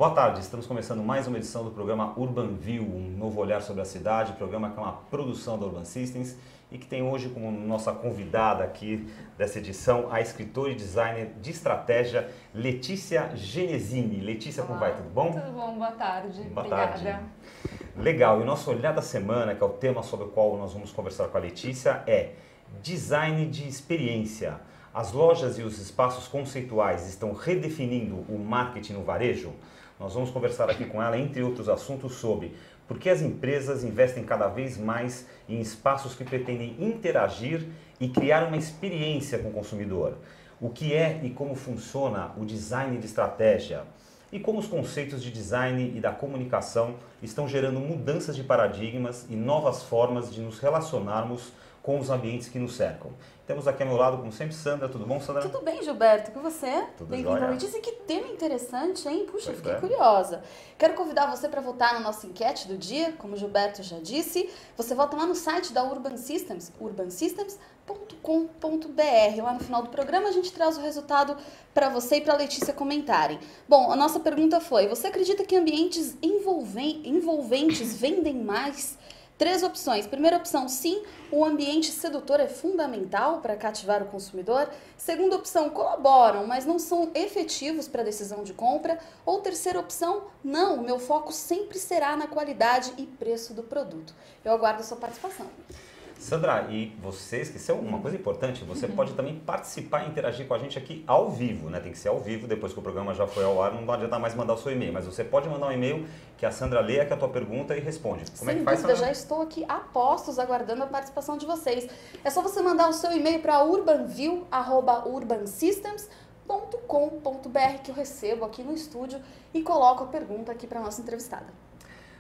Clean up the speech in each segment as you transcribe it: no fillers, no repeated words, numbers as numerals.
Boa tarde, estamos começando mais uma edição do programa Urban View, um novo olhar sobre a cidade, programa que é uma produção da Urban Systems e que tem hoje como nossa convidada aqui dessa edição a escritora e designer de estratégia Letícia Genesini. Letícia, como vai? Tudo bom? Tudo bom, boa tarde. Boa Obrigada. tarde. Legal, e o nosso olhar da semana, que é o tema sobre o qual nós vamos conversar com a Letícia, é design de experiência. As lojas e os espaços conceituais estão redefinindo o marketing no varejo? Nós vamos conversar aqui com ela, entre outros assuntos, sobre por que as empresas investem cada vez mais em espaços que pretendem interagir e criar uma experiência com o consumidor. O que é e como funciona o design de estratégia? E como os conceitos de design e da comunicação estão gerando mudanças de paradigmas e novas formas de nos relacionarmos com os ambientes que nos cercam. Temos aqui ao meu lado, como sempre, Sandra. Tudo bom, Sandra? Tudo bem, Gilberto. Com você? Tudo Bem-vindo. jóia. Letícia, que tema interessante, hein? Puxa, Pois fiquei é. curiosa. Quero convidar você para votar na nossa enquete do dia, como o Gilberto já disse. Você vota lá no site da Urban Systems, urbansystems.com.br. Lá no final do programa a gente traz o resultado para você e para a Letícia comentarem. Bom, a nossa pergunta foi: você acredita que ambientes envolventes vendem mais? 3 opções. Primeira opção, sim, o ambiente sedutor é fundamental para cativar o consumidor. Segunda opção, colaboram, mas não são efetivos para a decisão de compra. Ou terceira opção, não, o meu foco sempre será na qualidade e preço do produto. Eu aguardo a sua participação. Sandra, e você esqueceu uma coisa importante, você pode também participar e interagir com a gente aqui ao vivo, né? Tem que ser ao vivo, depois que o programa já foi ao ar, não adianta mais mandar o seu e-mail, mas você pode mandar um e-mail que a Sandra lê aqui a tua pergunta e responde. Como é que faz, Sem dúvida, Sandra? já estou aqui a postos aguardando a participação de vocês. É só você mandar o seu e-mail para urbanview@urbansystems.com.br que eu recebo aqui no estúdio e coloco a pergunta aqui para a nossa entrevistada.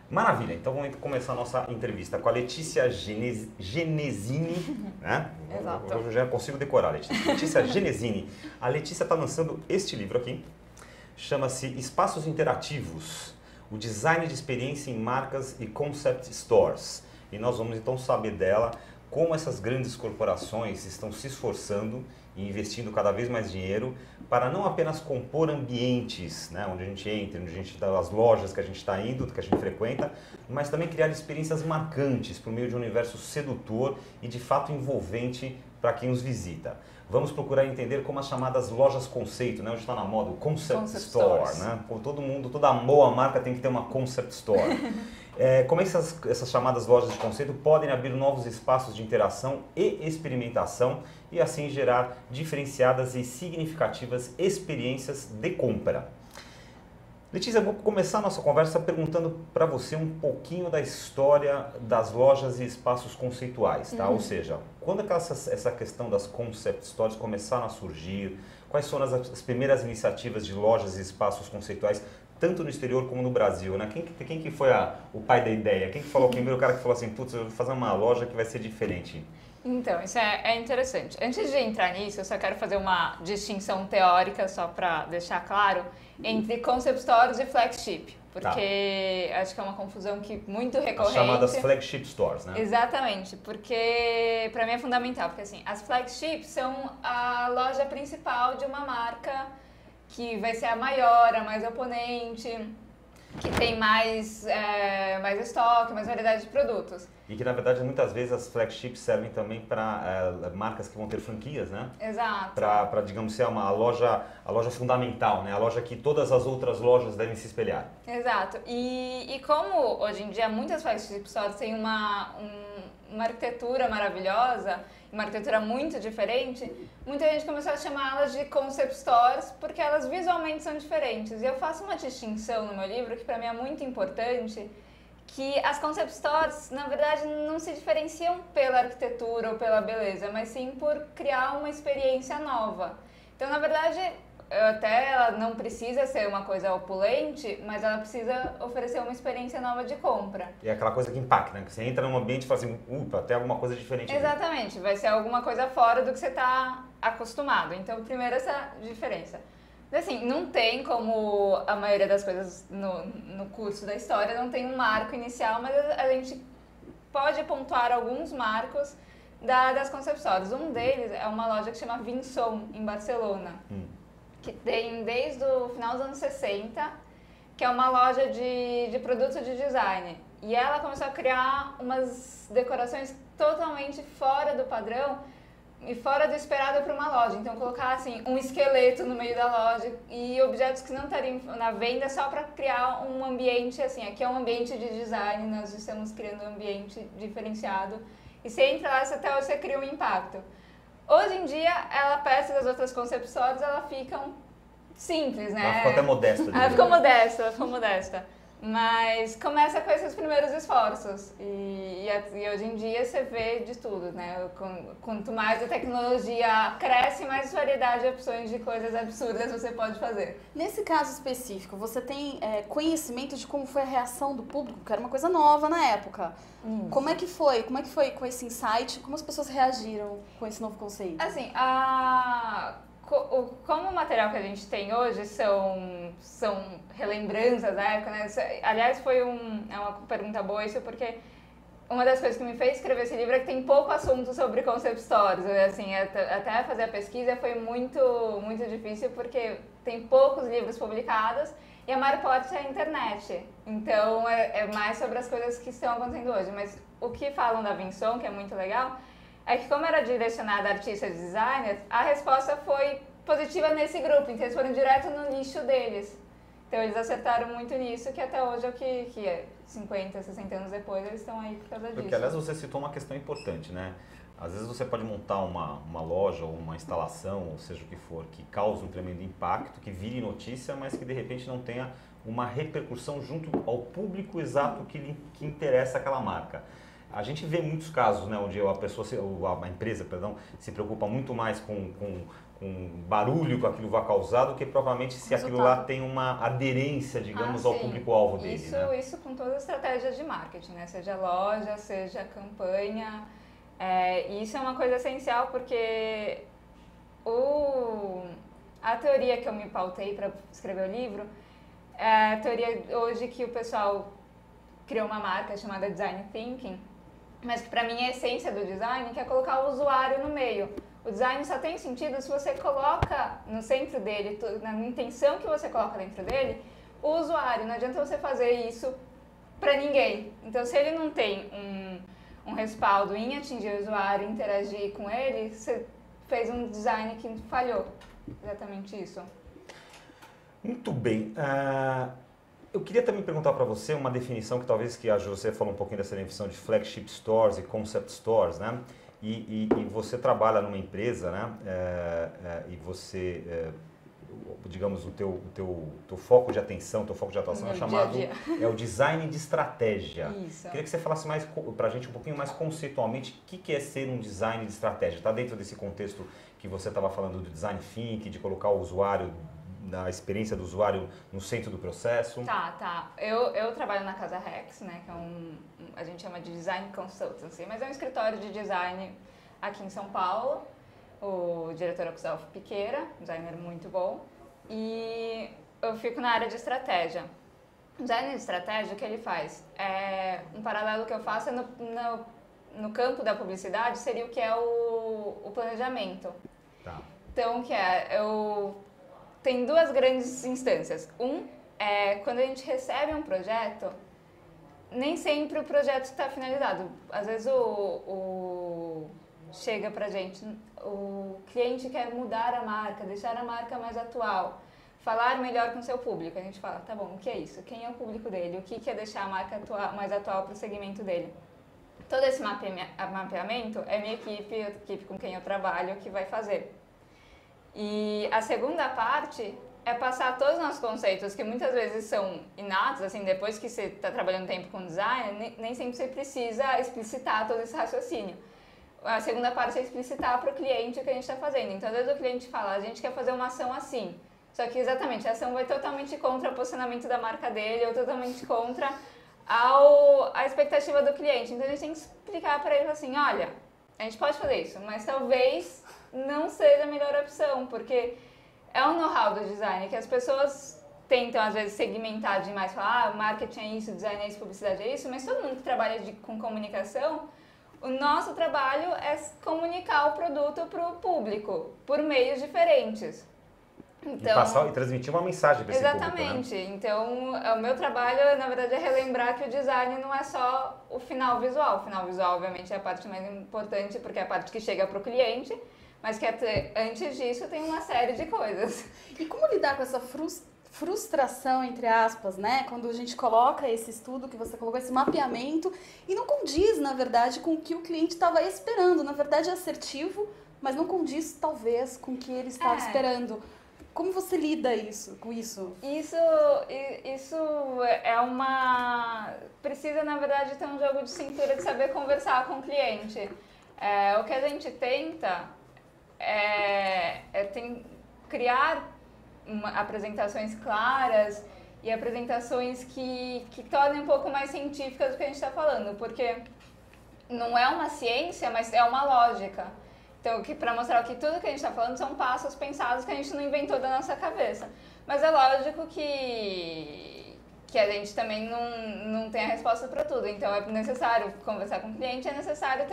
Maravilha, então vamos começar a nossa entrevista com a Letícia Genesini, né? Exato. Eu já consigo decorar, Letícia. Letícia Genesini. A Letícia está lançando este livro aqui, chama-se Espaços Interativos, o design de experiência em marcas e concept stores. E nós vamos então saber dela como essas grandes corporações estão se esforçando e investindo cada vez mais dinheiro para não apenas compor ambientes, né, onde a gente entra, onde a gente as lojas que a gente está indo, que a gente frequenta, mas também criar experiências marcantes por meio de um universo sedutor e de fato envolvente para quem os visita. Vamos procurar entender como as chamadas lojas conceito, né, hoje está na moda, o concept store, stores. né? Com todo mundo, toda boa marca tem que ter uma concept store. Como essas chamadas lojas de conceito podem abrir novos espaços de interação e experimentação e assim gerar diferenciadas e significativas experiências de compra. Letícia, eu vou começar a nossa conversa perguntando para você um pouquinho da história das lojas e espaços conceituais, tá? Ou seja, quando é que essa questão das concept stores começaram a surgir? Quais foram as primeiras iniciativas de lojas e espaços conceituais, tanto no exterior como no Brasil, né? Quem que foi o pai da ideia? Quem que falou, quem veio o cara que falou assim, putz, eu vou fazer uma loja que vai ser diferente? Então, isso é interessante. Antes de entrar nisso, eu só quero fazer uma distinção teórica, só para deixar claro, entre concept stores e flagship. Porque acho que é uma confusão que muito recorrente. As chamadas flagship stores, né? Exatamente, porque para mim é fundamental, porque assim, as flagships são a loja principal de uma marca que vai ser a maior, a mais oponente, que tem mais estoque, mais variedade de produtos. E que, na verdade, muitas vezes as flagships servem também para marcas que vão ter franquias, né? Exato. Para, digamos, ser a loja fundamental, né? A loja que todas as outras lojas devem se espelhar. Exato. E como hoje em dia muitas flagship stores têm uma arquitetura maravilhosa, uma arquitetura muito diferente, muita gente começou a chamá-las de concept stores porque elas visualmente são diferentes. E eu faço uma distinção no meu livro que para mim é muito importante, que as concept stores, na verdade, não se diferenciam pela arquitetura ou pela beleza, mas sim por criar uma experiência nova. Então, na verdade, ela não precisa ser uma coisa opulente, mas ela precisa oferecer uma experiência nova de compra. E é aquela coisa que impacta, né? Que você entra num ambiente e fala assim, upa, tem alguma coisa diferente aqui. Exatamente, vai ser alguma coisa fora do que você está acostumado. Então, primeiro essa diferença. Assim, não tem como a maioria das coisas no curso da história, não tem um marco inicial, mas a gente pode pontuar alguns marcos das concept stores. Um deles é uma loja que chama Vinson, em Barcelona, que tem desde o final dos anos 60, que é uma loja de produtos de design. E ela começou a criar umas decorações totalmente fora do padrão e fora do esperado para uma loja. Então, colocar assim, um esqueleto no meio da loja e objetos que não estariam na venda só para criar um ambiente assim. Aqui é um ambiente de design, nós estamos criando um ambiente diferenciado. E você entra lá, até você cria um impacto. Hoje em dia, ela, perto das outras concepções, ela ficam simples, né? Ela ficou até modesta. Ela ficou modesta. Mas começa com esses primeiros esforços. E hoje em dia você vê de tudo, né? Quanto mais a tecnologia cresce, mais variedade de opções de coisas absurdas você pode fazer. Nesse caso específico, você tem conhecimento de como foi a reação do público, que era uma coisa nova na época. Como é que foi? Como é que foi com esse insight? Como as pessoas reagiram com esse novo conceito? Assim, como o material que a gente tem hoje são relembranças da época, né? Aliás, é uma pergunta boa isso, porque uma das coisas que me fez escrever esse livro é que tem pouco assunto sobre concept stores. Assim, até fazer a pesquisa foi muito, muito difícil, porque tem poucos livros publicados e a maior parte é a internet. Então, é mais sobre as coisas que estão acontecendo hoje. Mas o que falam da Vinson, que é muito legal, é que como era direcionada a artistas e designers, a resposta foi positiva nesse grupo, então eles foram direto no nicho deles. Então eles acertaram muito nisso, que até hoje é o que é 50, 60 anos depois, eles estão aí por causa disso. Porque, aliás, você citou uma questão importante, né? Às vezes você pode montar uma loja ou uma instalação, ou seja o que for, que cause um tremendo impacto, que vire notícia, mas que de repente não tenha uma repercussão junto ao público exato que interessa aquela marca. A gente vê muitos casos, né, onde a empresa, se preocupa muito mais com barulho que aquilo vai causar do que provavelmente se aquilo lá tem uma aderência, digamos, ao público-alvo dele. Isso com todas as estratégias de marketing, né? Seja loja, seja campanha. E isso é uma coisa essencial porque a teoria que eu me pautei para escrever o livro é a teoria hoje que o pessoal criou uma marca chamada Design Thinking, mas que para mim é a essência do design, que é colocar o usuário no meio. O design só tem sentido se você coloca no centro dele, na intenção que você coloca dentro dele, o usuário. Não adianta você fazer isso para ninguém. Então, se ele não tem um respaldo em atingir o usuário, interagir com ele, você fez um design que falhou. Exatamente isso. Muito bem. Eu queria também perguntar para você uma definição que talvez que a José falou um pouquinho dessa definição de flagship stores e concept stores, né? E você trabalha numa empresa, né? E você, digamos, o teu foco de atenção, teu foco de atuação é chamado é o design de estratégia. Isso. Queria que você falasse mais para a gente um pouquinho mais conceitualmente o que é ser um design de estratégia. Está dentro desse contexto que você estava falando do design thinking, de colocar o usuário, a experiência do usuário no centro do processo? Tá. Eu trabalho na Casa Rex, né, que é a gente chama de Design Consultancy, mas é um escritório de design aqui em São Paulo. O diretor é o Gustavo Piqueira, designer muito bom, e eu fico na área de estratégia. O design de estratégia, o que ele faz? Um paralelo que eu faço é no campo da publicidade, seria o que é o planejamento. Tá. Então, tem duas grandes instâncias. É quando a gente recebe um projeto, nem sempre o projeto está finalizado. Às vezes chega pra gente, o cliente quer mudar a marca, deixar a marca mais atual, falar melhor com o seu público. A gente fala, tá bom, o que é isso? Quem é o público dele? O que é deixar a marca mais atual para o segmento dele? Todo esse mapeamento é minha equipe, a equipe com quem eu trabalho, que vai fazer. E a segunda parte é passar todos os nossos conceitos, que muitas vezes são inatos, assim, depois que você está trabalhando tempo com design, nem sempre você precisa explicitar todo esse raciocínio. A segunda parte é explicitar para o cliente o que a gente está fazendo. Então, às vezes o cliente fala, a gente quer fazer uma ação assim, só que exatamente a ação vai totalmente contra o posicionamento da marca dele, ou totalmente contra a expectativa do cliente. Então, a gente tem que explicar para ele assim, olha, a gente pode fazer isso, mas talvez não seja a melhor opção, porque é um know-how do design que as pessoas tentam, às vezes, segmentar demais, falar, marketing é isso, design é isso, publicidade é isso, mas todo mundo que trabalha com comunicação, o nosso trabalho é comunicar o produto para o público, por meios diferentes. Então, E transmitir uma mensagem para esse público, né? exatamente. Então, o meu trabalho, na verdade, é relembrar que o design não é só o final visual. O final visual, obviamente, é a parte mais importante, porque é a parte que chega para o cliente, mas que antes disso tem uma série de coisas. E como lidar com essa frustração, entre aspas, né? Quando a gente coloca esse estudo que você colocou, esse mapeamento, e não condiz, na verdade, com o que o cliente estava esperando. Na verdade, é assertivo, mas não condiz, talvez, com o que ele estava esperando. Como você lida com isso? Isso é uma... Precisa, na verdade, ter um jogo de cintura de saber conversar com o cliente. O que a gente tenta criar apresentações claras e apresentações que tornem um pouco mais científicas do que a gente está falando, porque não é uma ciência, mas é uma lógica. Então, para mostrar que tudo que a gente está falando são passos pensados que a gente não inventou da nossa cabeça. Mas é lógico que a gente também não tem a resposta para tudo. Então, é necessário conversar com o cliente, é necessário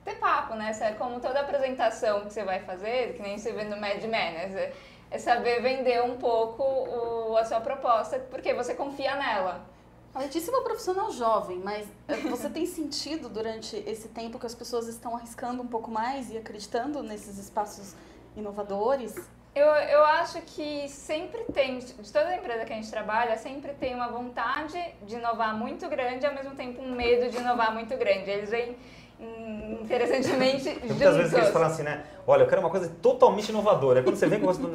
ter papo, né? Como toda apresentação que você vai fazer, que nem você vê no Mad Men, é saber vender um pouco a sua proposta, porque você confia nela. A Letícia é uma profissional jovem, mas você tem sentido durante esse tempo que as pessoas estão arriscando um pouco mais e acreditando nesses espaços inovadores? Eu acho que sempre tem, de toda empresa que a gente trabalha, sempre tem uma vontade de inovar muito grande e ao mesmo tempo um medo de inovar muito grande. Eles vêm interessantemente juntos. Muitas vezes eles falam assim, né? Olha, eu quero uma coisa totalmente inovadora. Aí quando você vem com você, não.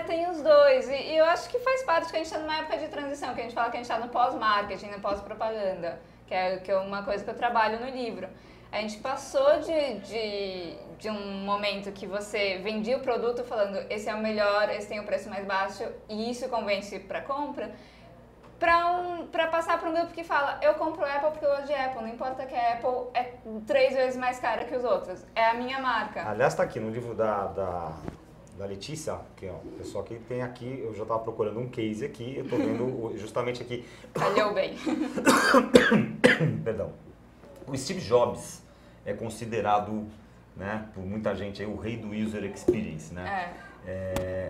Tem os dois. E eu acho que faz parte que a gente está numa época de transição, que a gente fala que a gente está no pós-marketing, no pós-propaganda, que é uma coisa que eu trabalho no livro. A gente passou de um momento que você vendia o produto falando esse é o melhor, esse tem o preço mais baixo e isso convence para compra, para passar para um grupo que fala eu compro Apple porque eu gosto de Apple, não importa que a Apple é 3 vezes mais cara que os outros, é a minha marca. Aliás, está aqui no livro da Letícia, que é o pessoal que tem aqui, eu já estava procurando um case aqui, eu estou vendo justamente aqui. Olhou bem. Perdão. O Steve Jobs é considerado, né, por muita gente aí, o rei do user experience, né?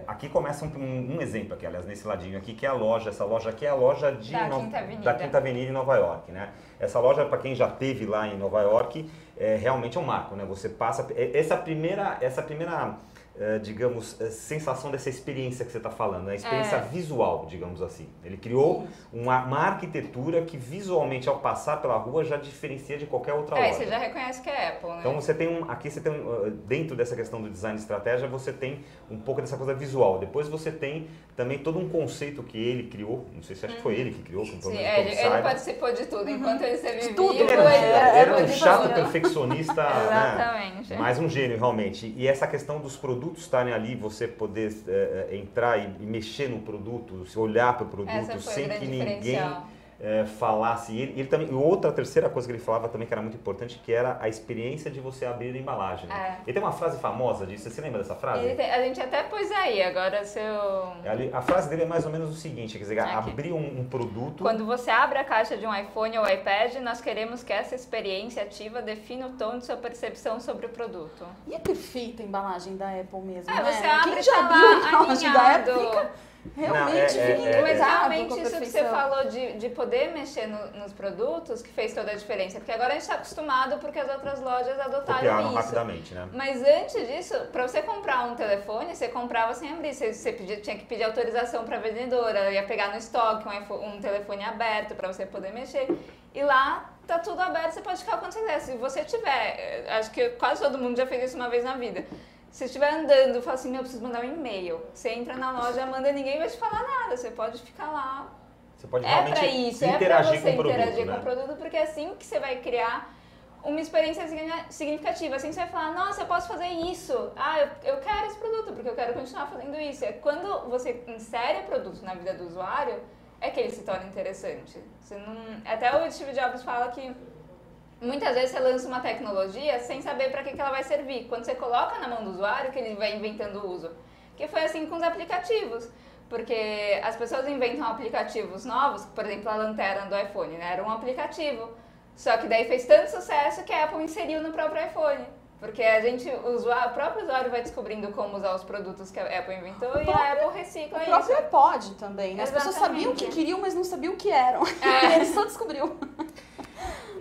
Aqui começa um exemplo aqui, aliás, nesse ladinho aqui, que é a loja. Essa loja aqui é a loja da Quinta Avenida em Nova York, né? Essa loja, para quem já esteve lá em Nova York, realmente é um marco, né? Você passa... Essa primeira digamos, sensação dessa experiência que você está falando, a experiência visual, digamos assim. Ele criou uma arquitetura que visualmente, ao passar pela rua, já diferencia de qualquer outra loja. Você já reconhece que é Apple, né? Então você tem dentro dessa questão do design de estratégia, você tem um pouco dessa coisa visual. Depois você tem também todo um conceito que ele criou, não sei se acho que foi ele que criou. Sim, ele participou de tudo, enquanto ele esteve vivo. Era um chato perfeccionista, exatamente. Né? Mas um gênio realmente. E essa questão dos produtos estarem ali, você poder entrar e mexer no produto, olhar para o produto sem que ninguém falasse. E ele também, outra terceira coisa que ele falava também que era muito importante, que era a experiência de você abrir a embalagem. Ele tem uma frase famosa disso, você lembra dessa frase? A gente até pôs aí, agora A frase dele é mais ou menos o seguinte, quer dizer, abrir um produto... Quando você abre a caixa de um iPhone ou iPad, nós queremos que essa experiência ativa defina o tom de sua percepção sobre o produto. E é perfeita a embalagem da Apple mesmo, né? Você abre, quem já abriu a embalagem da Apple fica... Realmente, mas realmente isso que você falou de poder mexer nos produtos que fez toda a diferença. Porque agora a gente está acostumado porque as outras lojas adotaram isso. Rapidamente, né? Mas antes disso, para você comprar um telefone, você comprava sem abrir. Você tinha que pedir autorização para a vendedora, ia pegar no estoque um telefone aberto para você poder mexer. E lá tá tudo aberto, você pode ficar quando você quiser. Se você tiver, acho que quase todo mundo já fez isso uma vez na vida. Se estiver andando, fala assim, eu preciso mandar um e-mail. Você entra na loja, manda, ninguém vai te falar nada. Você pode ficar lá. Você pode realmente interagir com o produto, porque é assim que você vai criar uma experiência significativa. Assim você vai falar, nossa, eu posso fazer isso. Eu quero esse produto, porque eu quero continuar fazendo isso. É quando você insere o produto na vida do usuário, é que ele se torna interessante. Até o Steve Jobs fala que muitas vezes você lança uma tecnologia sem saber para que ela vai servir. Quando você coloca na mão do usuário, que ele vai inventando o uso. Que foi assim com os aplicativos. Porque as pessoas inventam aplicativos novos, por exemplo, a lanterna do iPhone, né? Era um aplicativo. Só que daí fez tanto sucesso que a Apple inseriu no próprio iPhone. Porque o próprio usuário vai descobrindo como usar os produtos que a Apple inventou e a Apple recicla isso. O próprio iPod também, né? As pessoas sabiam o que queriam, mas não sabiam o que eram. E ele só descobriu.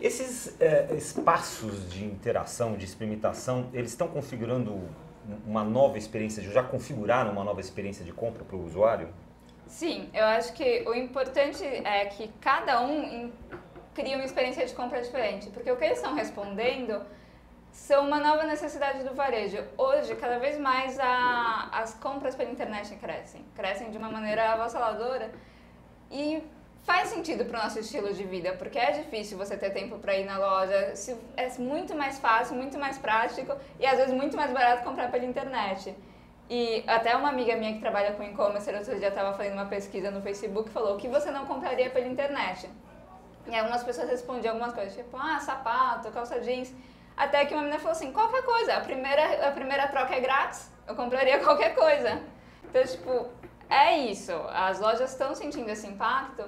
Esses espaços de interação, de experimentação, eles estão configurando uma nova experiência, já configuraram uma nova experiência de compra para o usuário? Sim, eu acho que o importante é que cada um cria uma experiência de compra diferente, porque o que eles estão respondendo são uma nova necessidade do varejo. Hoje, cada vez mais as compras pela internet crescem de uma maneira avassaladora e faz sentido para o nosso estilo de vida, porque é difícil você ter tempo para ir na loja, é muito mais fácil, muito mais prático e às vezes muito mais barato comprar pela internet. E até uma amiga minha que trabalha com e-commerce, outro dia estava fazendo uma pesquisa no Facebook, falou o que você não compraria pela internet. E algumas pessoas respondiam algumas coisas, tipo, sapato, calça jeans. Até que uma menina falou assim, qualquer coisa, a primeira troca é grátis, eu compraria qualquer coisa. Então, tipo, é isso, as lojas estão sentindo esse impacto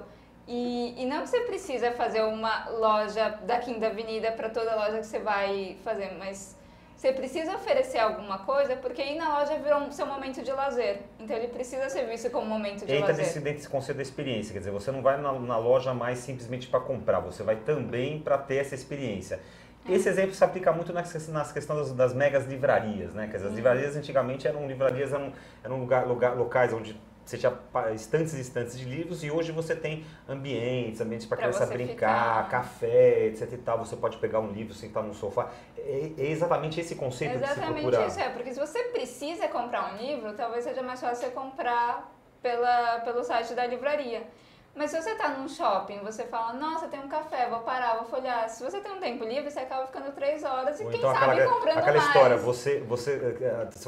e não que você precisa fazer uma loja da Quinta Avenida para toda loja que você vai fazer, mas você precisa oferecer alguma coisa porque ir na loja virou seu momento de lazer. Então ele precisa ser visto como um momento de lazer. Entra nesse conceito da experiência, quer dizer, você não vai na loja mais simplesmente para comprar, você vai também para ter essa experiência. Esse exemplo se aplica muito nas questões das megas livrarias, né? Quer dizer, as livrarias antigamente eram locais onde você tinha estantes e estantes de livros e hoje você tem ambientes para criança brincar, café, etc e tal. Você pode pegar um livro, sentar no sofá. É exatamente esse conceito que se procura. Exatamente isso, porque se você precisa comprar um livro, talvez seja mais fácil você comprar pelo site da livraria. Mas se você está num shopping, você fala, nossa, tem um café, vou parar, vou folhear. Se você tem um tempo livre, você acaba ficando 3 horas e ou quem então sabe comprando aquela mais. História,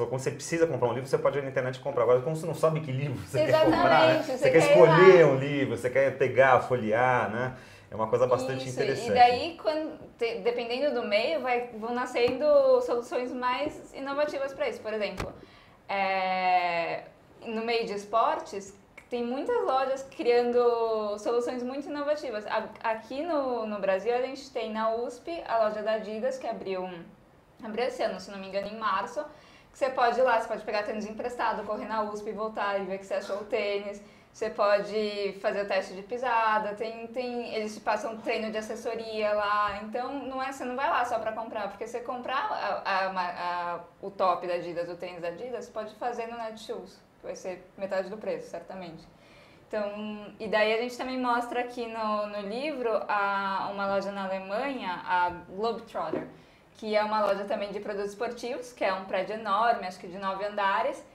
quando você precisa comprar um livro, você pode ir na internet e comprar. Agora, como você não sabe que livro você quer comprar, né? Você quer escolher um livro, você quer pegar, folhear, né? É uma coisa bastante interessante. E daí, dependendo do meio, vão nascendo soluções mais inovativas para isso. Por exemplo, no meio de esportes, tem muitas lojas criando soluções muito inovativas. Aqui no Brasil, a gente tem na USP a loja da Adidas, que abriu esse ano, se não me engano, em março. Que você pode ir lá, você pode pegar tênis emprestado, correr na USP e voltar e ver que você achou o tênis. Você pode fazer o teste de pisada, eles te passam treino de assessoria lá. Então, você não vai lá só para comprar, porque você comprar o top da Adidas, o tênis da Adidas, você pode fazer no Netshoes. Vai ser metade do preço, certamente. Então, e daí a gente também mostra aqui no livro uma loja na Alemanha, a Globetrotter, que é uma loja também de produtos esportivos, que é um prédio enorme, acho que de 9 andares,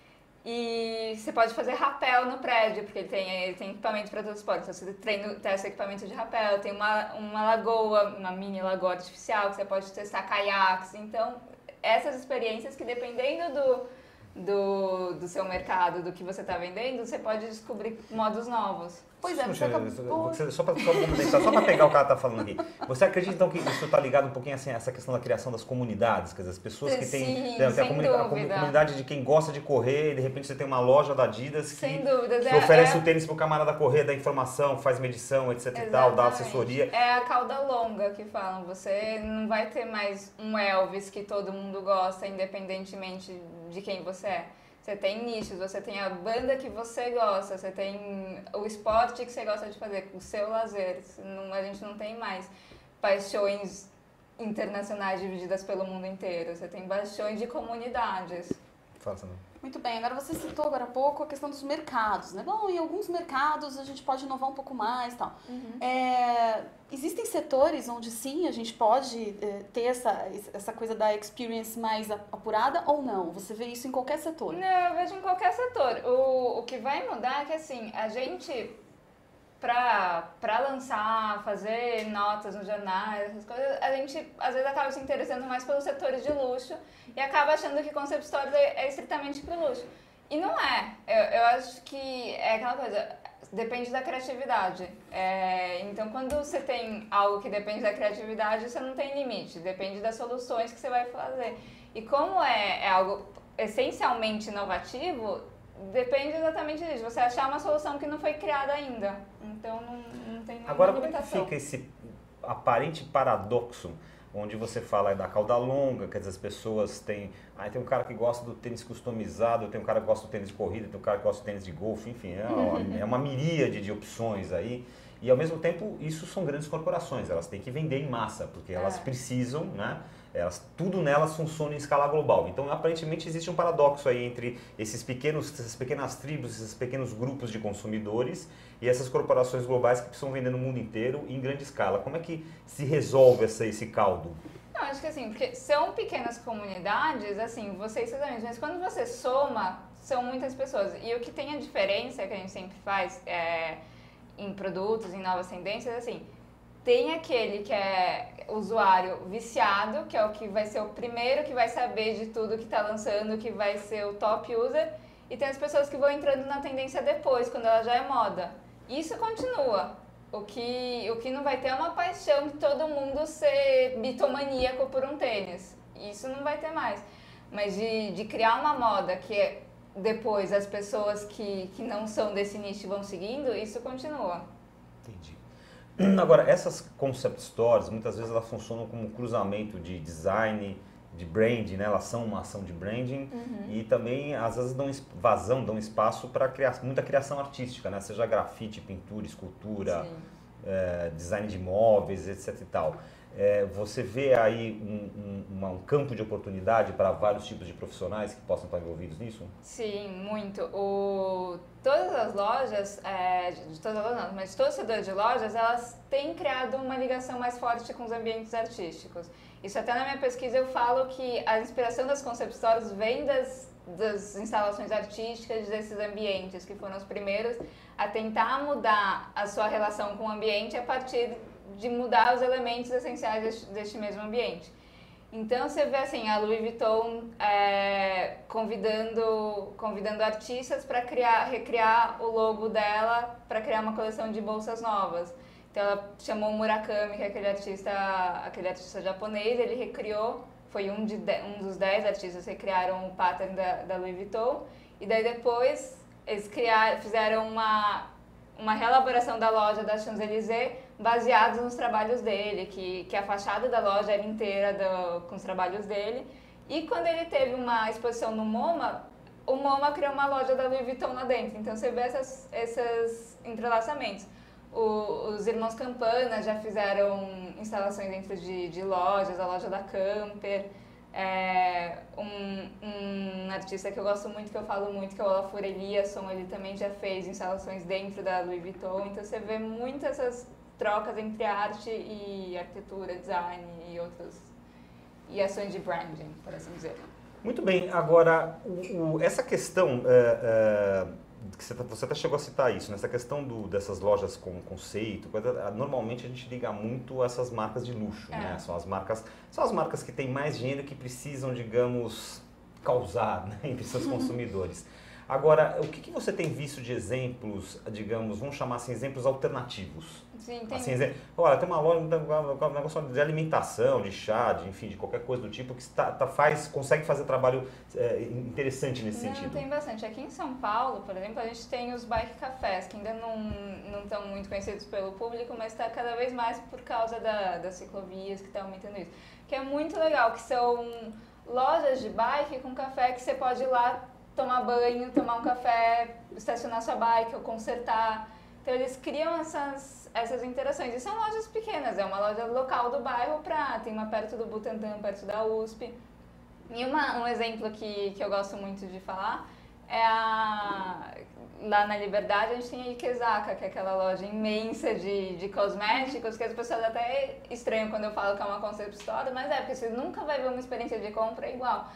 e você pode fazer rapel no prédio, porque ele tem equipamento para todos os esportes. Então, você testa equipamento de rapel, tem uma lagoa, uma mini lagoa artificial, que você pode testar caiaques. Então, essas experiências que dependendo do seu mercado, do que você está vendendo, você pode descobrir modos novos. Pois é, só para pegar o que ela está falando aqui. Você acredita então que isso está ligado um pouquinho assim, a essa questão da criação das comunidades? Quer dizer, as pessoas que têm a comunidade de quem gosta de correr, e de repente você tem uma loja da Adidas que oferece o tênis para o camarada correr, dá informação, faz medição, etc e tal, dá assessoria. É a cauda longa que falam. Você não vai ter mais um Elvis que todo mundo gosta, independentemente de quem você é. Você tem nichos, você tem a banda que você gosta, você tem o esporte que você gosta de fazer, o seu lazer. A gente não tem mais paixões internacionais divididas pelo mundo inteiro. Você tem paixões de comunidades. Muito bem, agora você citou agora há pouco a questão dos mercados, né? Bom, em alguns mercados a gente pode inovar um pouco mais e tal. Existem setores onde sim a gente pode ter essa coisa da experience mais apurada ou não? Você vê isso em qualquer setor? Não, eu vejo em qualquer setor. O que vai mudar é que assim, a gente, para lançar, fazer notas nos jornais, essas coisas, a gente às vezes acaba se interessando mais pelos setores de luxo e acaba achando que concept stores é estritamente para o luxo. E não é. Eu acho que é aquela coisa, depende da criatividade. Então, quando você tem algo que depende da criatividade, você não tem limite. Depende das soluções que você vai fazer. E como é algo essencialmente inovativo, depende exatamente disso. Você achar uma solução que não foi criada ainda. Então, não tem nenhuma Agora, limitação. como é que fica esse aparente paradoxo? onde você fala da cauda longa, quer dizer, as pessoas têm... tem um cara que gosta do tênis customizado, tem um cara que gosta do tênis de corrida, tem um cara que gosta do tênis de golfe, enfim, é uma miríade de opções aí. E ao mesmo tempo, isso são grandes corporações, elas têm que vender em massa, porque elas precisam, né? Tudo nelas funciona em escala global. Então, aparentemente, existe um paradoxo aí entre essas pequenas tribos, esses pequenos grupos de consumidores e essas corporações globais que precisam vender no mundo inteiro em grande escala. Como é que se resolve esse caldo? Não, acho que assim, porque são pequenas comunidades, assim, você e seus amigos, mas quando você soma, são muitas pessoas. E o que tem a diferença que a gente sempre faz em produtos, em novas tendências, assim, tem aquele que é usuário viciado, que é o que vai ser o primeiro que vai saber de tudo que está lançando, que vai ser o top user, e tem as pessoas que vão entrando na tendência depois, quando ela já é moda. Isso continua. O que não vai ter é uma paixão de todo mundo ser bitomaníaco por um tênis. Isso não vai ter mais. Mas de criar uma moda que depois as pessoas que não são desse nicho vão seguindo, isso continua. Entendi. Agora, essas concept stores, muitas vezes elas funcionam como um cruzamento de design, de branding, né? Elas são uma ação de branding e também, às vezes, dão vazão, dão espaço para muita criação artística, né? Seja grafite, pintura, escultura, design de móveis, etc e tal. Você vê aí um campo de oportunidade para vários tipos de profissionais que possam estar envolvidos nisso? Sim, muito. Todas as lojas, mas todos os setores de lojas, elas têm criado uma ligação mais forte com os ambientes artísticos. Isso até na minha pesquisa eu falo que a inspiração das concept stores vem das instalações artísticas desses ambientes, que foram os primeiros a tentar mudar a sua relação com o ambiente a partir de mudar os elementos essenciais deste mesmo ambiente. Então você vê assim, a Louis Vuitton convidando artistas para recriar o logo dela para criar uma coleção de bolsas novas. Então ela chamou o Murakami, que é aquele artista japonês, ele recriou, foi um dos 10 artistas que criaram o pattern da Louis Vuitton, e daí depois eles fizeram uma reelaboração da loja da Champs-Élysées baseados nos trabalhos dele, que a fachada da loja era inteira com os trabalhos dele. E quando ele teve uma exposição no MoMA, o MoMA criou uma loja da Louis Vuitton lá dentro. Então você vê esses entrelaçamentos. Os irmãos Campana já fizeram instalações dentro de lojas, a loja da Camper. Um artista que eu gosto muito, que eu falo muito, que é o Olafur Eliasson, ele também já fez instalações dentro da Louis Vuitton. Então você vê muitas essas trocas entre arte e arquitetura, design e ações de branding, por assim dizer. Muito bem, agora essa questão, que você até chegou a citar isso, né? Essa questão dessas lojas com conceito, normalmente a gente liga muito a essas marcas de luxo, né? São as marcas que têm mais dinheiro, que precisam, digamos, causar, né, entre seus consumidores. Agora, o que você tem visto de exemplos, digamos, vamos chamar assim, exemplos alternativos? Sim, tem. Assim, olha, tem uma loja, um negócio de alimentação, de chá, enfim, de qualquer coisa do tipo, que consegue fazer trabalho interessante nesse sentido. Tem bastante. Aqui em São Paulo, por exemplo, a gente tem os bike cafés, que ainda não estão muito conhecidos pelo público, mas está cada vez mais por causa das ciclovias que está aumentando isso. Que é muito legal, que são lojas de bike com café que você pode ir lá tomar banho, tomar um café, estacionar sua bike ou consertar. Então eles criam essas interações. E são lojas pequenas, é uma loja local do bairro, tem uma perto do Butantã, perto da USP. E um exemplo que eu gosto muito de falar é lá na Liberdade a gente tem a Ikezaka, que é aquela loja imensa de cosméticos, que as pessoas até estranham quando eu falo que é uma concept store, mas porque você nunca vai ver uma experiência de compra igual.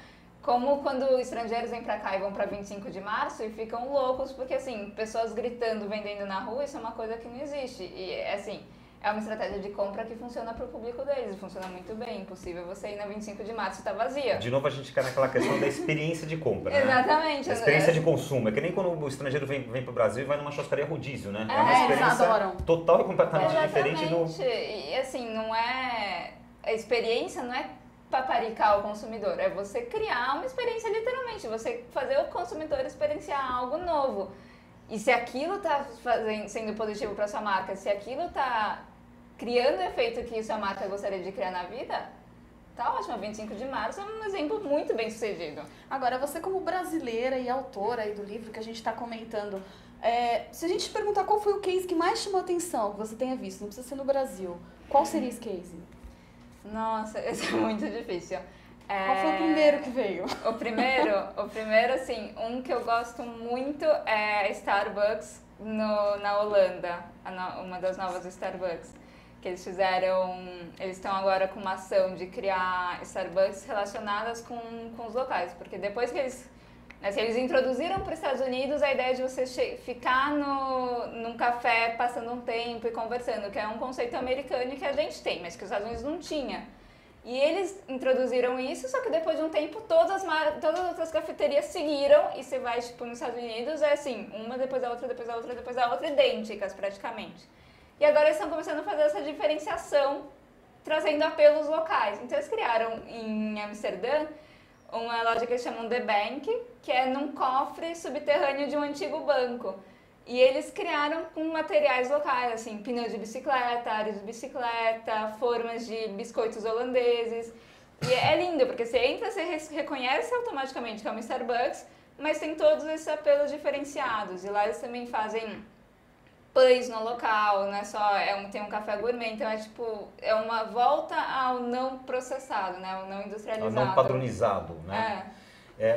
Como quando estrangeiros vêm pra cá e vão pra 25 de março e ficam loucos, porque assim, pessoas gritando, vendendo na rua, isso é uma coisa que não existe. E assim, é uma estratégia de compra que funciona pro público deles, funciona muito bem. Impossível você ir na 25 de março e tá vazia. De novo a gente cai naquela questão da experiência de compra, né? Exatamente. A experiência de consumo. É que nem quando o estrangeiro vem pro Brasil e vai numa churrascaria rodízio, né? É uma experiência total e completamente diferente do... E assim, a experiência não é paparicar o consumidor, é você criar uma experiência literalmente, você fazer o consumidor experienciar algo novo. E se aquilo está sendo positivo para sua marca, se aquilo está criando o efeito que sua marca gostaria de criar na vida, tá ótimo, 25 de março é um exemplo muito bem sucedido. Agora, você como brasileira e autora aí do livro que a gente está comentando, se a gente te perguntar qual foi o case que mais chamou atenção, que você tenha visto, não precisa ser no Brasil, qual seria esse case? Nossa, esse é muito difícil. Qual foi o primeiro que veio? O primeiro, assim, um que eu gosto muito é a Starbucks na Holanda, uma das novas Starbucks. Que eles estão agora com uma ação de criar Starbucks relacionadas com os locais, porque depois que eles introduziram para os Estados Unidos a ideia de você ficar num café passando um tempo e conversando, que é um conceito americano que a gente tem, mas que os Estados Unidos não tinha. E eles introduziram isso, só que depois de um tempo todas as outras cafeterias seguiram, e você vai tipo, nos Estados Unidos, é assim, uma depois da outra, depois da outra, depois da outra, idênticas praticamente. E agora eles estão começando a fazer essa diferenciação, trazendo apelos locais. Então eles criaram em Amsterdã uma loja que eles chamam The Bank, que é num cofre subterrâneo de um antigo banco. E eles criaram com materiais locais, assim, pneus de bicicleta, ares de bicicleta, formas de biscoitos holandeses. E é lindo, porque você entra, você reconhece automaticamente que é uma Starbucks, mas tem todos esses apelos diferenciados. E lá eles também fazem pães no local, não é só, tem um café gourmet, então é uma volta ao não processado, né, ao não industrializado. Ao não padronizado, né?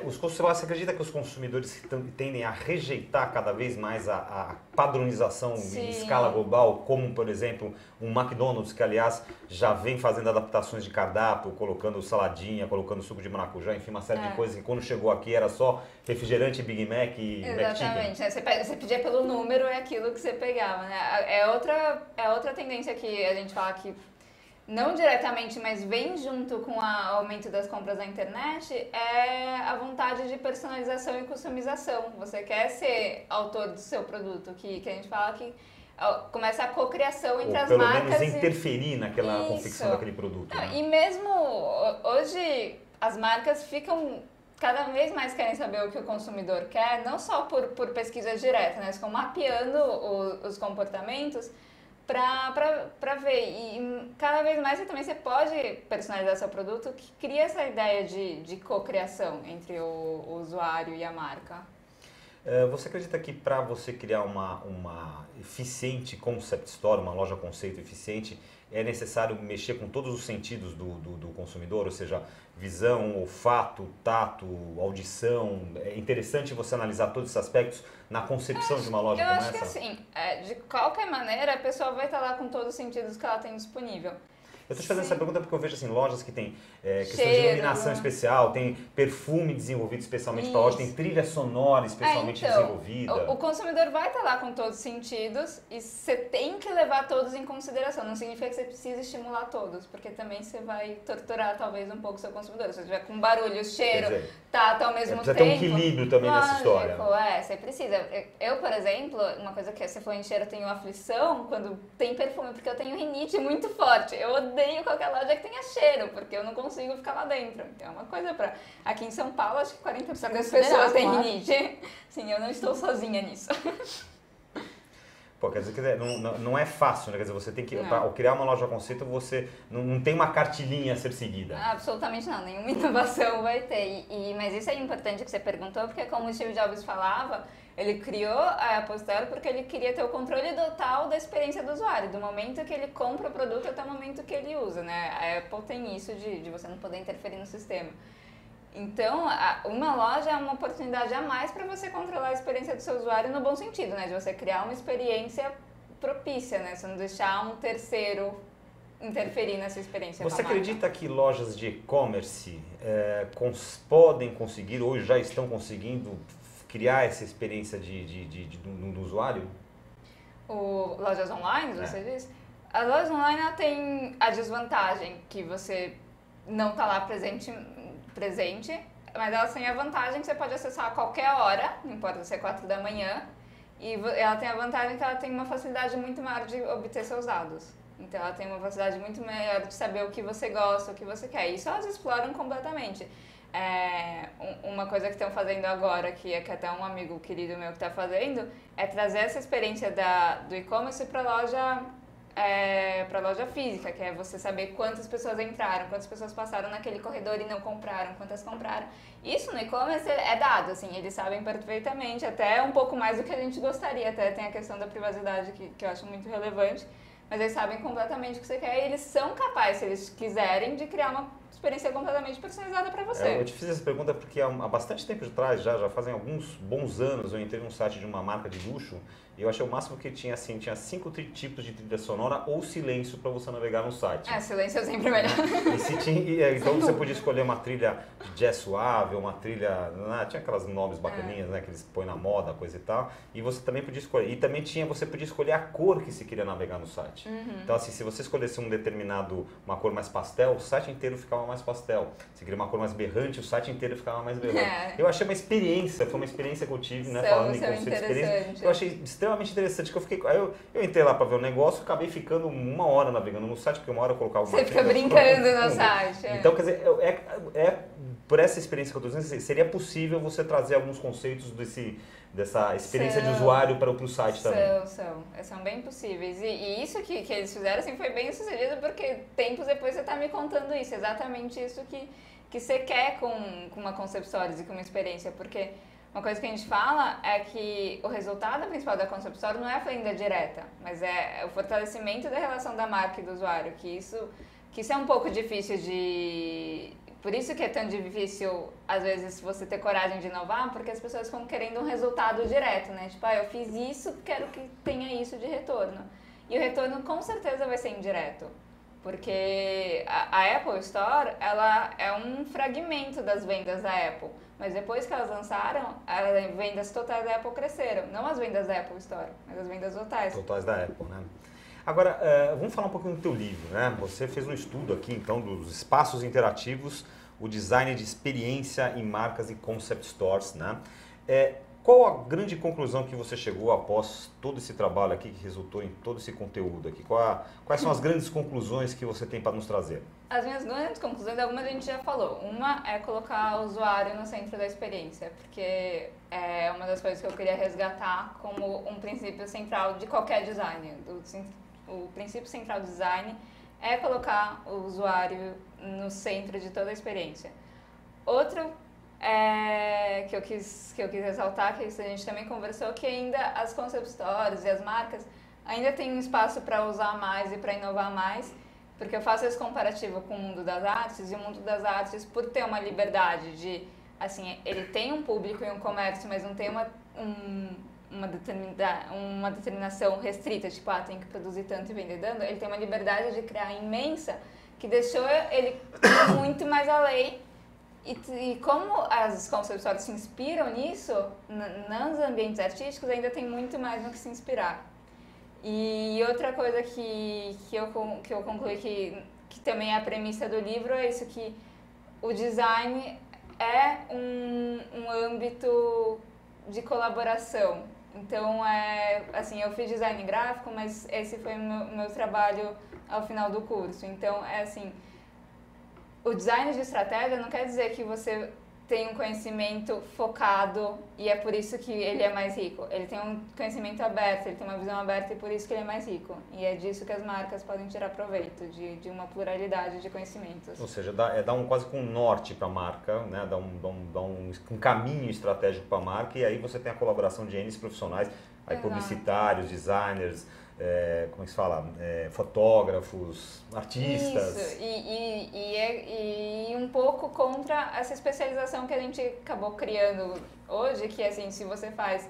Você acredita que os consumidores tendem a rejeitar cada vez mais a padronização em escala global, como, por exemplo, um McDonald's, que, aliás, já vem fazendo adaptações de cardápio, colocando saladinha, colocando suco de maracujá, enfim, uma série de coisas que, quando chegou aqui, era só refrigerante, Big Mac e Exatamente. Você pedia pelo número, é aquilo que você pegava, né? É outra tendência que a gente fala que não diretamente, mas vem junto com o aumento das compras na internet, é a vontade de personalização e customização. Você quer ser autor do seu produto, que a gente fala que começa a cocriação entre as marcas. Pelo menos interferir naquela confecção daquele produto. Né? E mesmo hoje, as marcas cada vez mais querem saber o que o consumidor quer, não só por pesquisas diretas, né? Eles ficam mapeando os comportamentos para ver. E cada vez mais você pode personalizar seu produto, que cria essa ideia de cocriação entre o usuário e a marca. Você acredita que para você criar uma eficiente concept store, uma loja conceito eficiente, é necessário mexer com todos os sentidos do consumidor, ou seja, visão, olfato, tato, audição? É interessante você analisar todos esses aspectos na concepção de uma loja como essa? Eu acho que assim, de qualquer maneira, a pessoa vai estar lá com todos os sentidos que ela tem disponível. Eu estou te fazendo essa pergunta porque eu vejo assim, lojas que tem questão de iluminação especial, tem perfume desenvolvido especialmente para a loja, tem trilha sonora especialmente desenvolvida. O consumidor vai estar lá com todos os sentidos e você tem que levar todos em consideração. Não significa que você precisa estimular todos, porque também você vai torturar talvez um pouco o seu consumidor. Se você tiver com barulho, cheiro, tato ao mesmo tempo. Precisa ter um equilíbrio também nessa história. Você precisa. Eu, por exemplo, uma coisa que você falou em cheiro, eu tenho aflição quando tem perfume, porque eu tenho rinite muito forte. Eu odeio qualquer loja que tenha cheiro, porque eu não consigo ficar lá dentro. Então é uma coisa pra... Aqui em São Paulo, acho que 40% das pessoas têm rinite. Sim, eu não estou sozinha nisso. Pô, quer dizer, não é fácil, né? Quer dizer, você tem que... Ao criar uma loja conceito, você não tem uma cartilinha a ser seguida. Absolutamente não, nenhuma inovação vai ter. Mas isso é importante que você perguntou, porque como o Steve Jobs falava, ele criou a Apple Store porque ele queria ter o controle total da experiência do usuário, do momento que ele compra o produto até o momento que ele usa, né? A Apple tem isso de você não poder interferir no sistema. Então, uma loja é uma oportunidade a mais para você controlar a experiência do seu usuário no bom sentido, né? De você criar uma experiência propícia, né? Você não deixar um terceiro interferir nessa experiência. Você acredita que lojas de e-commerce podem conseguir, ou já estão conseguindo, criar essa experiência do usuário? Lojas online, você diz? As lojas online ela tem a desvantagem que você não está lá presente, mas elas têm a vantagem que você pode acessar a qualquer hora, não importa se é 4 da manhã, e ela tem a vantagem que ela tem uma facilidade muito maior de obter seus dados. Então ela tem uma facilidade muito maior de saber o que você gosta, o que você quer. Isso elas exploram completamente. Uma coisa que estão fazendo agora, que até um amigo querido meu que está fazendo, é trazer essa experiência do e-commerce para a loja para loja física, que é você saber quantas pessoas entraram, quantas pessoas passaram naquele corredor e não compraram, quantas compraram. Isso no e-commerce é dado, assim, eles sabem perfeitamente, até um pouco mais do que a gente gostaria, até tem a questão da privacidade que eu acho muito relevante, mas eles sabem completamente o que você quer e eles são capazes, se eles quiserem, de criar uma experiência completamente personalizada para você. Eu te fiz essa pergunta porque há bastante tempo atrás, já fazem alguns bons anos, eu entrei num site de uma marca de luxo e eu achei o máximo que tinha 5 tipos de trilha sonora ou silêncio para você navegar no site. Silêncio é sempre melhor. Então você podia escolher uma trilha de jazz suave, ou uma trilha, tinha aquelas nomes bacaninhas, né, que eles põem na moda, coisa e tal, e você também podia escolher, e também você podia escolher a cor que se queria navegar no site. Então assim, se você escolhesse uma cor mais pastel, o site inteiro ficava mais pastel. Se queria uma cor mais berrante, o site inteiro ficava mais berrante. Eu achei uma experiência, foi uma experiência que eu tive, né, falando em conceito de experiência. Eu achei extremamente interessante, que eu entrei lá para ver o negócio, acabei ficando 1 hora navegando no site, porque 1 hora eu colocava uma Você fica brincando no site. Então, quer dizer, por essa experiência que eu estou dizendo, seria possível você trazer alguns conceitos dessa experiência de usuário para o site também? São bem possíveis. E isso que eles fizeram assim, foi bem sucedido, porque tempos depois você está me contando isso, exatamente isso que você quer com uma Concept Stories e com uma experiência, porque uma coisa que a gente fala é que o resultado principal da Concept Story não é a venda direta, mas é o fortalecimento da relação da marca e do usuário, que isso é um pouco difícil de... Por isso que é tão difícil, às vezes, você ter coragem de inovar, porque as pessoas ficam querendo um resultado direto, né? Tipo, eu fiz isso, quero que tenha isso de retorno. E o retorno, com certeza, vai ser indireto. Porque a Apple Store, ela é um fragmento das vendas da Apple. Mas depois que elas lançaram, as vendas totais da Apple cresceram. Não as vendas da Apple Store, mas as vendas totais. Totais da Apple, né? Agora, vamos falar um pouquinho do teu livro, né? Você fez um estudo aqui, então, dos espaços interativos, o design de experiência em marcas e concept stores, né? Qual a grande conclusão que você chegou após todo esse trabalho aqui que resultou em todo esse conteúdo aqui? Quais são as grandes conclusões que você tem para nos trazer? As minhas grandes conclusões, algumas a gente já falou. Uma é colocar o usuário no centro da experiência, porque é uma das coisas que eu queria resgatar como um princípio central de qualquer design. O princípio central do design é colocar o usuário no centro de toda a experiência. Outro que eu quis ressaltar, que isso a gente também conversou, que ainda as concept stores e as marcas ainda têm um espaço para usar mais e para inovar mais, porque eu faço esse comparativo com o mundo das artes, e o mundo das artes, por ter uma liberdade de, assim, ele tem um público e um comércio, mas não tem uma determinação restrita, tipo, tem que produzir tanto e vender tanto, ele tem uma liberdade de criar imensa, que deixou ele muito mais além. E como as concept stores se inspiram nisso, nos ambientes artísticos ainda tem muito mais no que se inspirar. E outra coisa que eu concluí que também é a premissa do livro é isso, que o design é um âmbito de colaboração. Então, assim, eu fiz design gráfico, mas esse foi o meu trabalho ao final do curso. Então, assim... O design de estratégia não quer dizer que você tem um conhecimento focado e é por isso que ele é mais rico. Ele tem um conhecimento aberto, ele tem uma visão aberta e por isso que ele é mais rico. E é disso que as marcas podem tirar proveito, de uma pluralidade de conhecimentos. Ou seja, dá quase que um norte para a marca, né? Dá um caminho estratégico para a marca, e aí você tem a colaboração de N profissionais, aí publicitários, designers, como é que se fala? Fotógrafos, artistas. Isso, e um pouco contra essa especialização que a gente acabou criando hoje, que assim, se você faz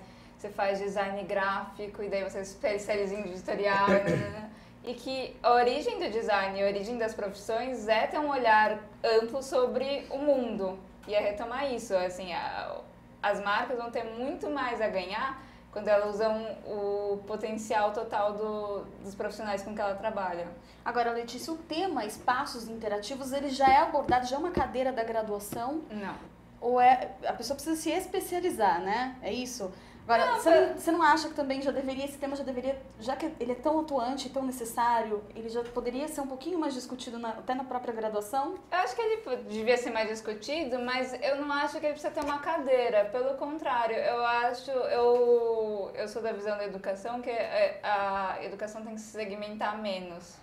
design gráfico e daí você se especializa em editorial, né? E que a origem do design, a origem das profissões é ter um olhar amplo sobre o mundo, e é retomar isso, assim, as marcas vão ter muito mais a ganhar quando elas usam o potencial total dos profissionais com que ela trabalha. Agora, Letícia, o tema espaços interativos, ele já é abordado, já é uma cadeira da graduação? Não. ou a pessoa precisa se especializar, né? É isso? Agora, você não acha que também esse tema já deveria, já que ele é tão atuante, tão necessário, ele já poderia ser um pouquinho mais discutido até na própria graduação? Eu acho que ele devia ser mais discutido, mas eu não acho que ele precisa ter uma cadeira. Pelo contrário, eu sou da visão da educação que a educação tem que se segmentar menos.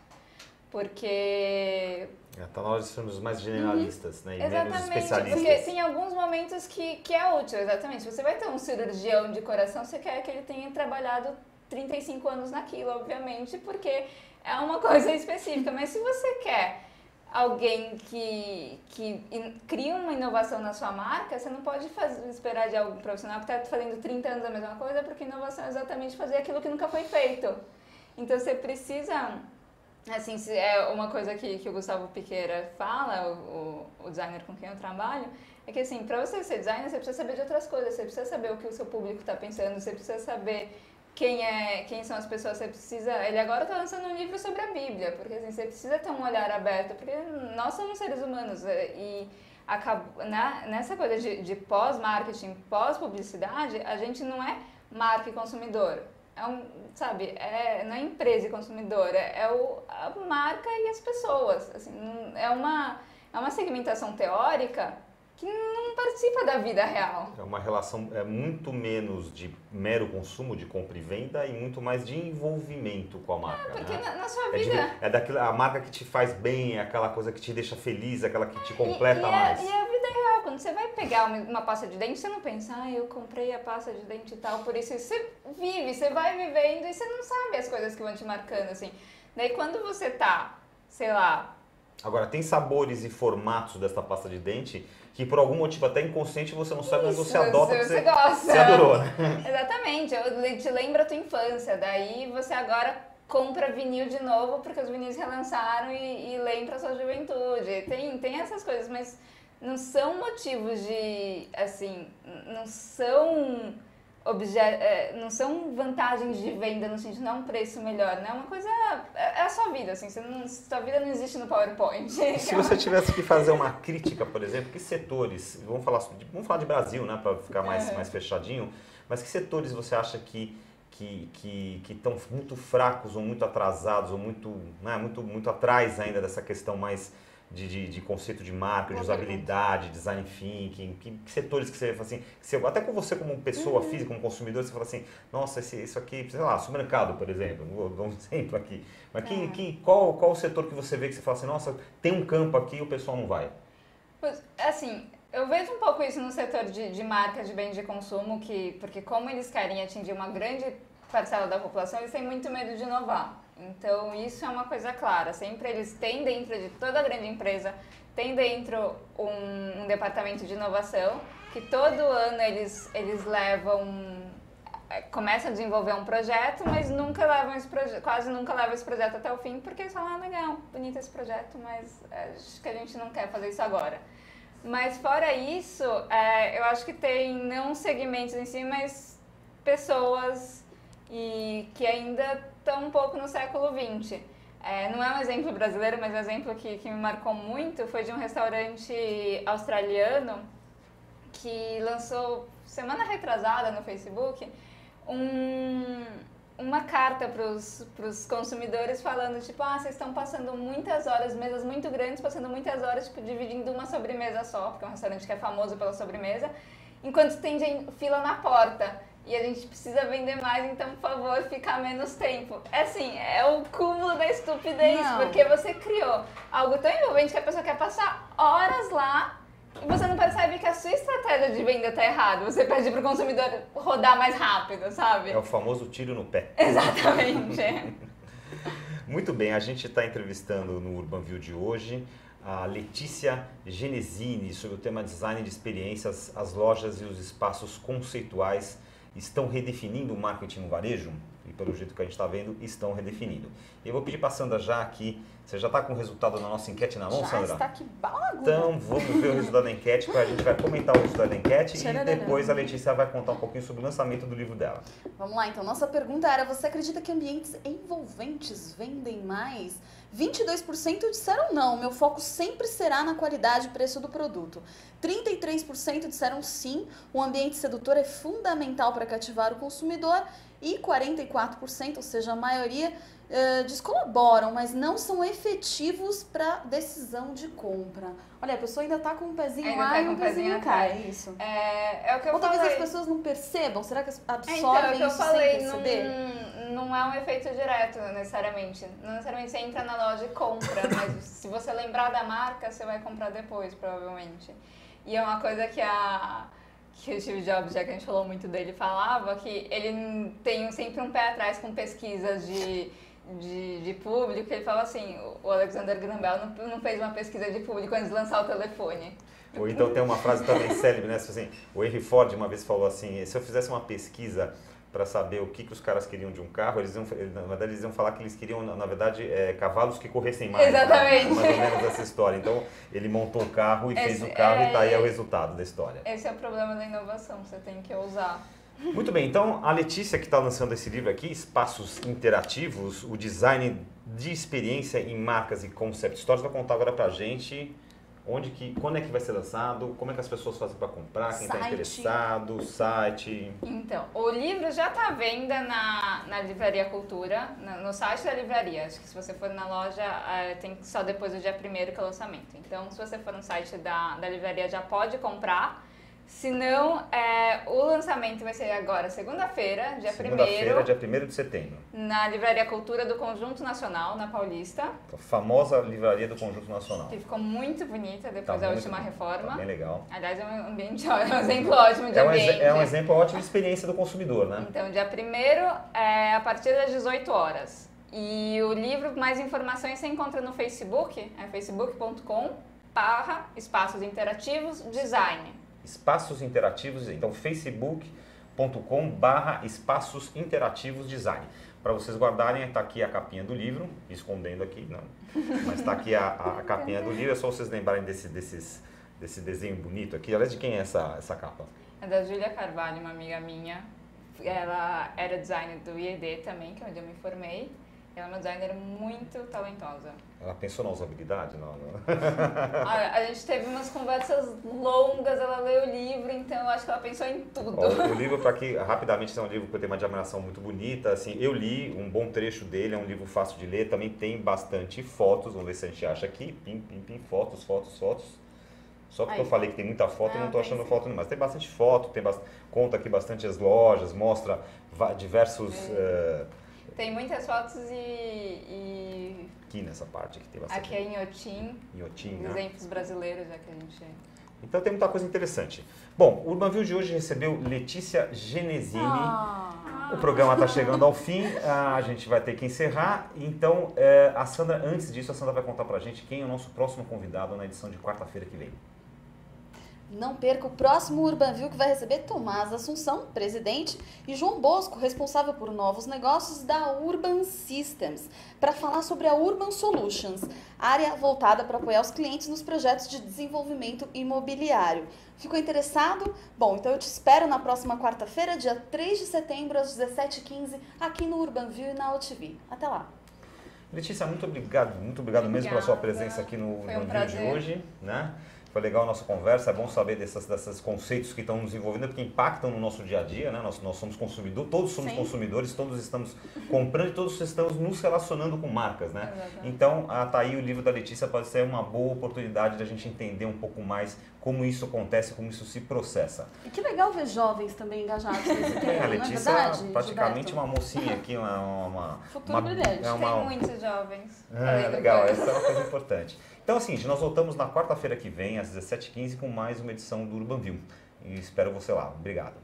Porque... Tá na hora de sermos mais generalistas, né? E exatamente, menos especialistas. porque tem alguns momentos que é útil, exatamente. Se você vai ter um cirurgião de coração, você quer que ele tenha trabalhado 35 anos naquilo, obviamente, porque é uma coisa específica. Mas se você quer alguém que cria uma inovação na sua marca, você não pode esperar de algum profissional que está fazendo 30 anos a mesma coisa, porque inovação é exatamente fazer aquilo que nunca foi feito. Então você precisa... Assim, é uma coisa que o Gustavo Piqueira fala, o designer com quem eu trabalho, é que assim, para você ser designer, você precisa saber de outras coisas, você precisa saber o que o seu público está pensando, você precisa saber quem são as pessoas, você precisa... Ele agora está lançando um livro sobre a Bíblia, porque assim, você precisa ter um olhar aberto, porque nós somos seres humanos e nessa coisa de pós-marketing, pós-publicidade, a gente não é marca e consumidor. Não é empresa e consumidor, a marca e as pessoas. Assim, é uma segmentação teórica que não participa da vida real. É uma relação muito menos de mero consumo, de compra e venda, e muito mais de envolvimento com a marca. Porque né? na sua vida... A marca que te faz bem, aquela coisa que te deixa feliz, aquela que te completa mais. E a vida real, quando você vai pegar uma pasta de dente, você não pensa, eu comprei a pasta de dente e tal, por isso você vive, você vai vivendo e você não sabe as coisas que vão te marcando, assim. Daí quando você tá, sei lá... Agora, tem sabores e formatos dessa pasta de dente que por algum motivo até inconsciente você não sabe, mas você adota, você gosta. Você adorou, né? Exatamente, te lembra a tua infância, daí você agora compra vinil de novo porque os vinis relançaram e lembra a sua juventude. Tem essas coisas, mas não são motivos de, assim, não são vantagens de venda no sentido, não é um preço melhor, né? É uma coisa, é a sua vida, assim, sua vida não existe no PowerPoint. Se você tivesse que fazer uma crítica, por exemplo, que setores, vamos falar de Brasil, né, para ficar mais fechadinho, mas que setores você acha que estão muito fracos ou muito atrasados ou muito atrás ainda dessa questão mais de conceito de marca, de usabilidade, design thinking, que setores que você fala assim, até com você como pessoa física, como consumidor, você fala assim, nossa, isso aqui, sei lá, supermercado, por exemplo, vou dar um exemplo aqui, mas qual o setor que você vê que você fala assim, nossa, tem um campo aqui e o pessoal não vai? Assim, eu vejo um pouco isso no setor de marca de bens de consumo, porque como eles querem atingir uma grande parcela da população, eles têm muito medo de inovar. Então, isso é uma coisa clara. Sempre eles têm dentro de toda grande empresa, tem dentro um departamento de inovação, que todo ano eles começam a desenvolver um projeto, mas quase nunca levam esse projeto até o fim, porque eles falam, legal, bonito esse projeto, mas acho que a gente não quer fazer isso agora. Mas fora isso, eu acho que tem não segmentos em si, mas pessoas que ainda estão um pouco no século XX. Não é um exemplo brasileiro, mas um exemplo que me marcou muito foi de um restaurante australiano que lançou, semana retrasada no Facebook, uma carta para os consumidores falando, tipo, vocês estão passando muitas horas, mesas muito grandes, passando muitas horas, tipo, dividindo uma sobremesa só, porque é um restaurante que é famoso pela sobremesa, enquanto tem fila na porta. E a gente precisa vender mais, então, por favor, fica menos tempo. É o cúmulo da estupidez, porque você criou algo tão envolvente que a pessoa quer passar horas lá e você não percebe que a sua estratégia de venda tá errada. Você pede pro consumidor rodar mais rápido, sabe? É o famoso tiro no pé. Exatamente. Muito bem, a gente está entrevistando no Urban View de hoje a Letícia Genesini sobre o tema design de experiências, as lojas e os espaços conceituais estão redefinindo o marketing no varejo? e pelo jeito que a gente está vendo, estão redefinindo. Eu vou pedir para a Sandra já aqui, você já está com o resultado da nossa enquete na mão, Sandra? Já está aqui, bala. Então, vamos ver o resultado da enquete, a gente vai comentar o resultado da enquete e depois a Letícia vai contar um pouquinho sobre o lançamento do livro dela. Vamos lá, então. Nossa pergunta era, você acredita que ambientes envolventes vendem mais? 22% disseram não, meu foco sempre será na qualidade e preço do produto. 33% disseram sim, o ambiente sedutor é fundamental para cativar o consumidor. E 44%, ou seja, a maioria, descolaboram, mas não são efetivos para decisão de compra. Olha, a pessoa ainda está com um pezinho lá e um pezinho cá, é isso. É o que eu Ou falei. talvez as pessoas não percebam, será que absorvem então, é o que eu isso falei, sem perceber? não é um efeito direto, necessariamente. Não necessariamente você entra na loja e compra, mas se você lembrar da marca, você vai comprar depois, provavelmente. E é uma coisa que o Steve Jobs, já que a gente falou muito dele, falava que ele tem sempre um pé atrás com pesquisas de público. Ele fala assim, o Alexander Graham Bell não fez uma pesquisa de público antes de lançar o telefone. Ou então tem uma frase também célebre, né? Assim, o Henry Ford uma vez falou assim, se eu fizesse uma pesquisa para saber o que os caras queriam de um carro, na verdade eles iam falar que eles queriam, na verdade, cavalos que corressem mais. Exatamente. Né? Mais ou menos essa história. Então, ele montou o carro e fez o carro e tá aí é o resultado da história. Esse é o problema da inovação, você tem que ousar. Muito bem, então a Letícia que está lançando esse livro aqui, Espaços Interativos, o design de experiência em marcas e concept stores, vai contar agora pra gente quando é que vai ser lançado, como é que as pessoas fazem para comprar, quem está interessado, o site. Então, o livro já está à venda na Livraria Cultura, no site da livraria. Acho que se você for na loja, tem só depois do dia 1º que é o lançamento. Então, se você for no site da livraria, já pode comprar. Se não, o lançamento vai ser agora, segunda-feira, dia 1º. Segunda-feira, dia 1º de setembro. Na Livraria Cultura do Conjunto Nacional, na Paulista. A famosa livraria do Conjunto Nacional. Que ficou muito bonita depois da última reforma. Tá bem legal. Aliás, é um ambiente ótimo, um exemplo ótimo de ambiente. É um exemplo ótimo de experiência do consumidor, né? Então, dia 1º, a partir das 18 horas. E o livro, mais informações, você encontra no Facebook, facebook.com/espaços interativos design. Espaços Interativos, então facebook.com/espaços interativos design. Para vocês guardarem, está aqui a capinha do livro, escondendo aqui, não, mas está aqui a capinha do livro, é só vocês lembrarem desse desenho bonito aqui. Aliás, de quem é essa capa? É da Júlia Carvalho, uma amiga minha. Ela era designer do IED também, que é onde eu me formei. Ela é uma designer muito talentosa. Ela pensou na usabilidade? Não. A gente teve umas conversas longas, ela leu o livro, então eu acho que ela pensou em tudo. O livro, para que rapidamente, é um livro que tem uma diagramação muito bonita. Assim, eu li um bom trecho dele, é um livro fácil de ler, também tem bastante fotos. Vamos ver se a gente acha aqui. Fotos. Só porque eu falei que tem muita foto, eu não estou achando foto, mas tem bastante foto, conta aqui bastante as lojas, mostra diversos... Tem muitas fotos e... Aqui nessa parte aqui tem bastante. Aqui é Inhotim, né? Exemplos brasileiros, já que a gente... Então tem muita coisa interessante. Bom, o Urbanville de hoje recebeu Letícia Genesini. O programa está chegando ao fim, a gente vai ter que encerrar. Então, a Sandra, antes disso, a Sandra vai contar pra gente quem é o nosso próximo convidado na edição de quarta-feira que vem. Não perca o próximo Urbanville, que vai receber Tomás Assunção, presidente, e João Bosco, responsável por novos negócios da Urban Systems, para falar sobre a Urban Solutions, área voltada para apoiar os clientes nos projetos de desenvolvimento imobiliário. Ficou interessado? Bom, então eu te espero na próxima quarta-feira, dia 3 de setembro, às 17h15, aqui no Urbanville e na OTV. Até lá! Letícia, muito obrigado mesmo pela sua presença aqui no Urbanville de hoje, né? Foi legal a nossa conversa, é bom saber desses conceitos que estão nos envolvendo, porque impactam no nosso dia a dia, né? Nós somos consumidores, todos somos consumidores, todos estamos comprando e todos estamos nos relacionando com marcas, né? Exatamente. Então, tá aí o livro da Letícia pode ser uma boa oportunidade de a gente entender um pouco mais como isso acontece, como isso se processa. E que legal ver jovens também engajados nesse tema, A Letícia não é verdade, praticamente Gilberto? uma mocinha aqui, Futuro brilhante. Tem muitos jovens. Legal, essa é uma coisa importante. Então, assim, nós voltamos na quarta-feira que vem, às 17h15, com mais uma edição do Urbanville. E espero você lá. Obrigado.